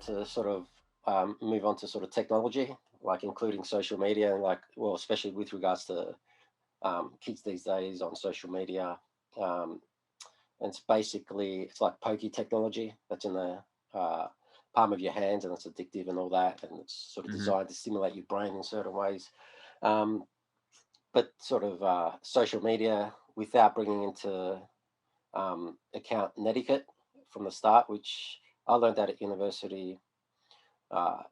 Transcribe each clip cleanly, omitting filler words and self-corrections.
to sort of move on to sort of technology, like including social media, and like, well, especially with regards to kids these days on social media. Um, and it's like pokey technology that's in the palm of your hands, and it's addictive and all that, and it's sort of Hmm. designed to stimulate your brain in certain ways. Um, but sort of social media without bringing into account netiquette from the start, which I learned that at university, uh,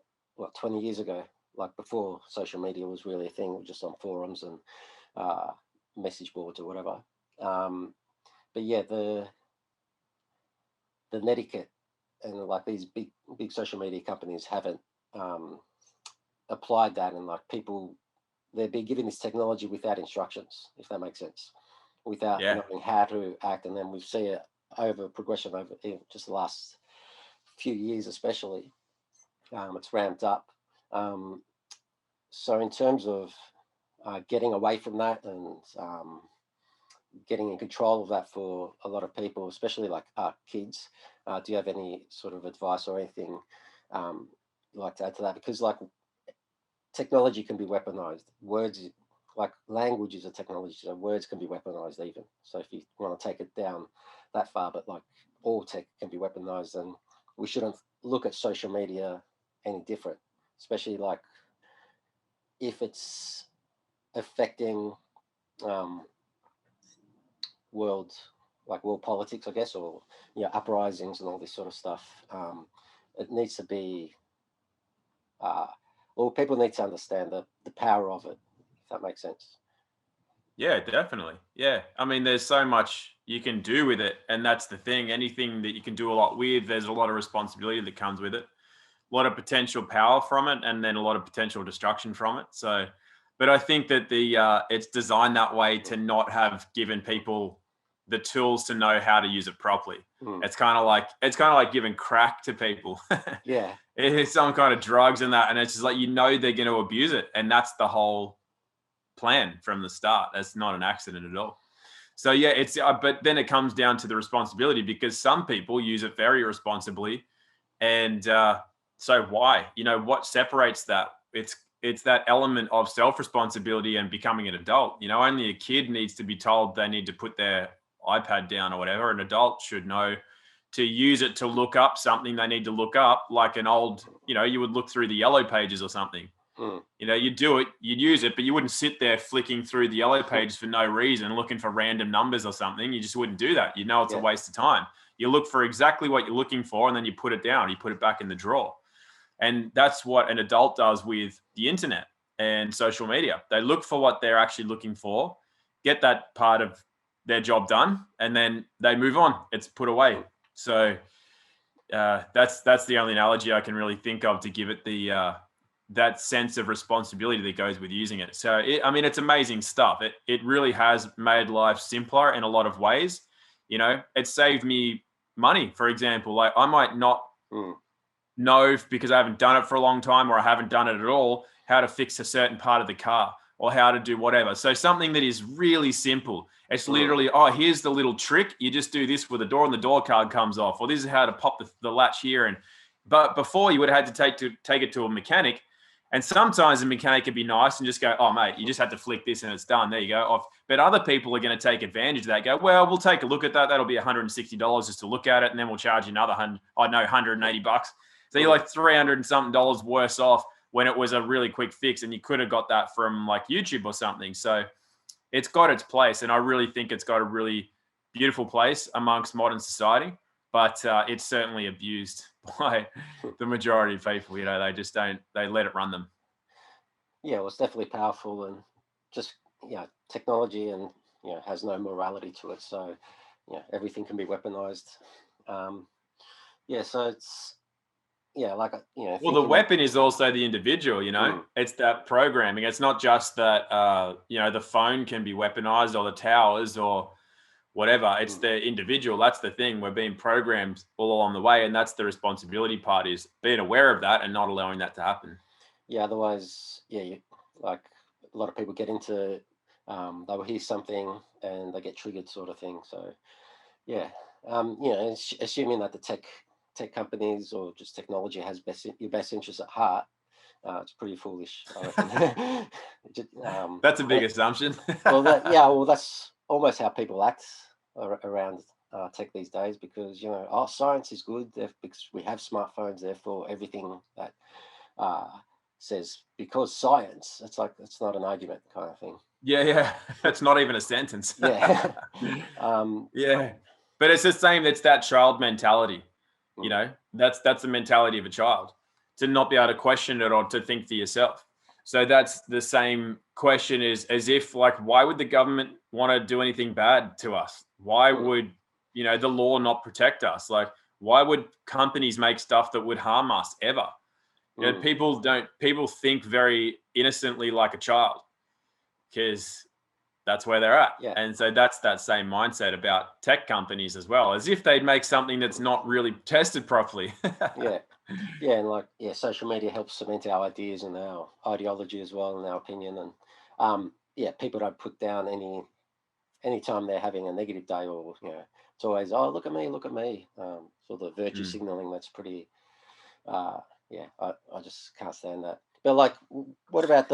20 years ago, like before social media was really a thing, just on forums and uh, message boards or whatever. Um, but yeah, the netiquette and like these big social media companies haven't um, applied that, and like people, they're being given this technology without instructions, if that makes sense, without Yeah. knowing how to act. And then we've seen it over progression over just the last few years, especially. It's ramped up. Um, so in terms of getting away from that and getting in control of that for a lot of people, especially like kids, do you have any sort of advice or anything you'd like to add to that? Because like technology can be weaponized. Words, like language is a technology, so words can be weaponized even. So if you want to take it down that far, but like all tech can be weaponized, and we shouldn't look at social media any different, especially like if it's affecting um, world world politics, I guess, or uprisings and all this sort of stuff. It needs to be uh, well, people need to understand the power of it, if that makes sense. Yeah, definitely. Yeah. I mean, there's so much you can do with it. And that's the thing. Anything that you can do a lot with, there's a lot of responsibility that comes with it, a lot of potential power from it, and then a lot of potential destruction from it. So, but I think that it's designed that way to not have given people the tools to know how to use it properly. Mm. It's kind of like giving crack to people. Yeah, It's some kind of drugs and that, and it's just like they're going to abuse it, and that's the whole plan from the start. That's not an accident at all. So yeah, but then it comes down to the responsibility, because some people use it very responsibly, and so why? What separates that? It's that element of self responsibility and becoming an adult. Only a kid needs to be told they need to put their iPad down or whatever. An adult should know to use it to look up something they need to look up, like an old, you would look through the yellow pages or something. mm. You'd do it, you'd use it, but you wouldn't sit there flicking through the yellow pages for no reason, looking for random numbers or something. You just wouldn't do that. It's a Yeah, waste of time. You look for exactly what you're looking for, and then you put it down, you put it back in the drawer. And that's what an adult does with the internet and social media. They look for what they're actually looking for, get that part of their job done, and then they move on. It's put away. mm. So that's the only analogy I can really think of to give it the that sense of responsibility that goes with using it. So it's amazing stuff. It really has made life simpler in a lot of ways. It saved me money, for example. Like, I might not Mm. know, because I haven't done it for a long time, or I haven't done it at all, how to fix a certain part of the car or how to do whatever. So something that is really simple. It's Mm. literally, oh, here's the little trick. You just do this with the door, and the door card comes off, or this is how to pop the latch here. But before, you would have had to take it to a mechanic. And sometimes a mechanic could be nice and just go, oh, mate, you just had to flick this and it's done. There you go. Off. But other people are going to take advantage of that. Go, well, we'll take a look at that. That'll be $160 just to look at it. And then we'll charge you another $180. So you're Mm. like 300 and something dollars worse off, when it was a really quick fix, and you could have got that from like YouTube or something. So it's got its place, and I really think it's got a really beautiful place amongst modern society. But it's certainly abused by the majority of people. They just don't. They let it run them. Yeah, well, it's definitely powerful, and just technology, and has no morality to it. So everything can be weaponized. Um, yeah, so it's like Well, the thinking. weapon is also the individual. Mm. It's that programming. It's not just that. The phone can be weaponized, or the towers, or whatever. It's Mm. the individual. That's the thing. We're being programmed all along the way, and that's the responsibility part, is being aware of that and not allowing that to happen. Yeah, otherwise, like a lot of people get into, they will hear something and they get triggered, sort of thing. So yeah, assuming that the tech tech companies or just technology has your best interests at heart, it's pretty foolish, I reckon. That's a big assumption. Well, that's almost how people act around tech these days, because science is good because we have smartphones, therefore everything that says because science, it's like it's not an argument kind of thing. Yeah, it's not even a sentence. Yeah. Yeah, but it's the same. It's that child mentality. That's the mentality of a child, to not be able to question it or to think for yourself. So that's the same question, is as if, like, why would the government want to do anything bad to us? Why would the law not protect us? Like, why would companies make stuff that would harm us ever? People think very innocently like a child, because that's where they're at. Yeah. And so that's that same mindset about tech companies as well, as if they'd make something that's not really tested properly. And social media helps cement our ideas and our ideology as well, and our opinion. And people don't put down any time they're having a negative day, or it's always, oh, look at me. So the virtue signaling, that's pretty. I just can't stand that. But like, what about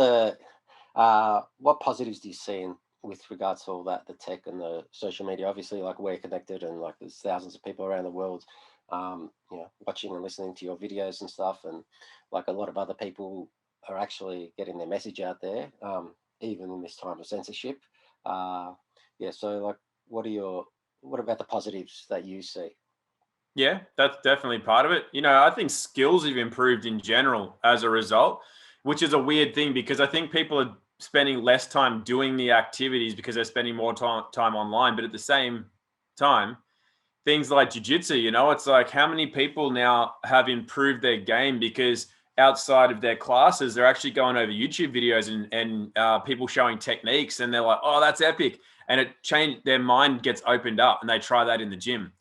what positives do you see with regards to all that, the tech and the social media? Obviously, like, we're connected, and like there's thousands of people around the world, watching and listening to your videos and stuff, and like a lot of other people are actually getting their message out there, even in this time of censorship. So like, what about the positives that you see? Yeah, that's definitely part of it. I think skills have improved in general as a result, which is a weird thing, because I think people are spending less time doing the activities because they're spending more time online. But at the same time, things like jiu-jitsu, it's like, how many people now have improved their game because outside of their classes, they're actually going over YouTube videos and people showing techniques, and they're like, oh, that's epic. And it changed, their mind gets opened up, and they try that in the gym.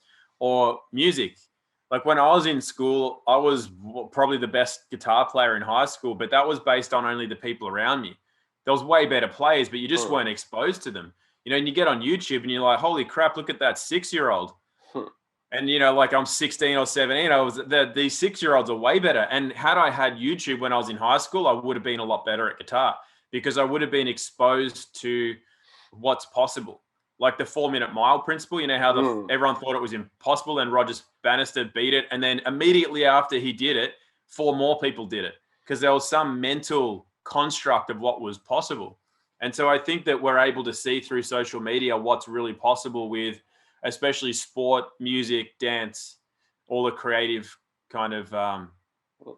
Or music. Like, when I was in school, I was probably the best guitar player in high school, but that was based on only the people around me. There was way better players, but you just weren't exposed to them. And you get on YouTube and you're like, holy crap, look at that 6-year-old. And, like, I'm 16 or 17. These 6-year-olds are way better. And had I had YouTube when I was in high school, I would have been a lot better at guitar, because I would have been exposed to what's possible. Like the 4-minute mile principle, how everyone thought it was impossible, and Roger Bannister beat it. And then immediately after he did it, 4 more people did it, because there was some mental construct of what was possible. And so I think that we're able to see through social media what's really possible with, especially sport, music, dance, all the creative kind of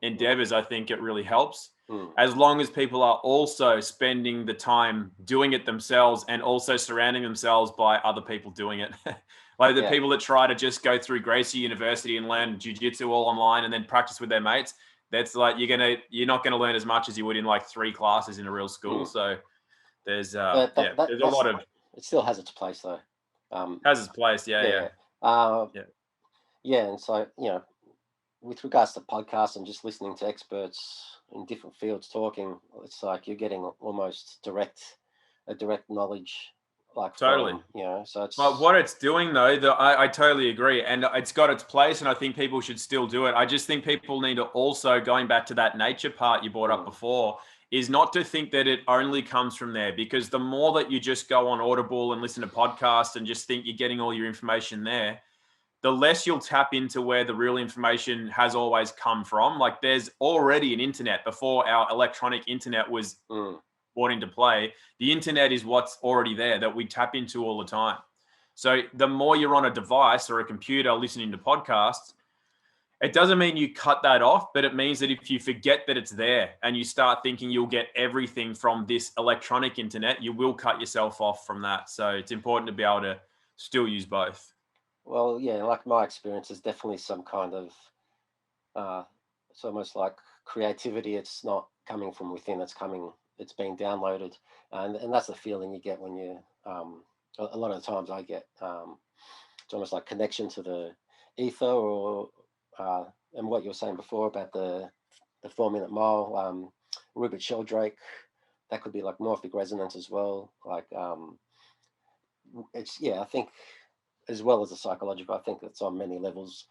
endeavors. I think it really helps, as long as people are also spending the time doing it themselves, and also surrounding themselves by other people doing it. Like the people that try to just go through Gracie University and learn jiu-jitsu all online and then practice with their mates. That's like, you're not going to learn as much as you would in like 3 classes in a real school. So there's there's a lot of, it still has its place though. Has its place. And so with regards to podcasts and just listening to experts in different fields talking, it's like you're getting almost a direct knowledge, like totally. So it's. But what it's doing though, I totally agree, and it's got its place, and I think people should still do it. I just think people need to also, going back to that nature part you brought up before, is not to think that it only comes from there, because the more that you just go on Audible and listen to podcasts and just think you're getting all your information there, the less you'll tap into where the real information has always come from. Like, there's already an internet before our electronic internet was brought into play. The internet is what's already there that we tap into all the time. So the more you're on a device or a computer listening to podcasts, it doesn't mean you cut that off, but it means that if you forget that it's there and you start thinking you'll get everything from this electronic internet, you will cut yourself off from that. So it's important to be able to still use both. Well, yeah, like my experience is definitely some kind of, it's almost like creativity. It's not coming from within, it's being downloaded. And that's the feeling you get when you, a lot of the times I get, it's almost like connection to the ether, or, and what you were saying before about the 4-minute mile, Rupert Sheldrake, that could be like morphic resonance as well. Like, I think, as well as the psychological, I think it's on many levels.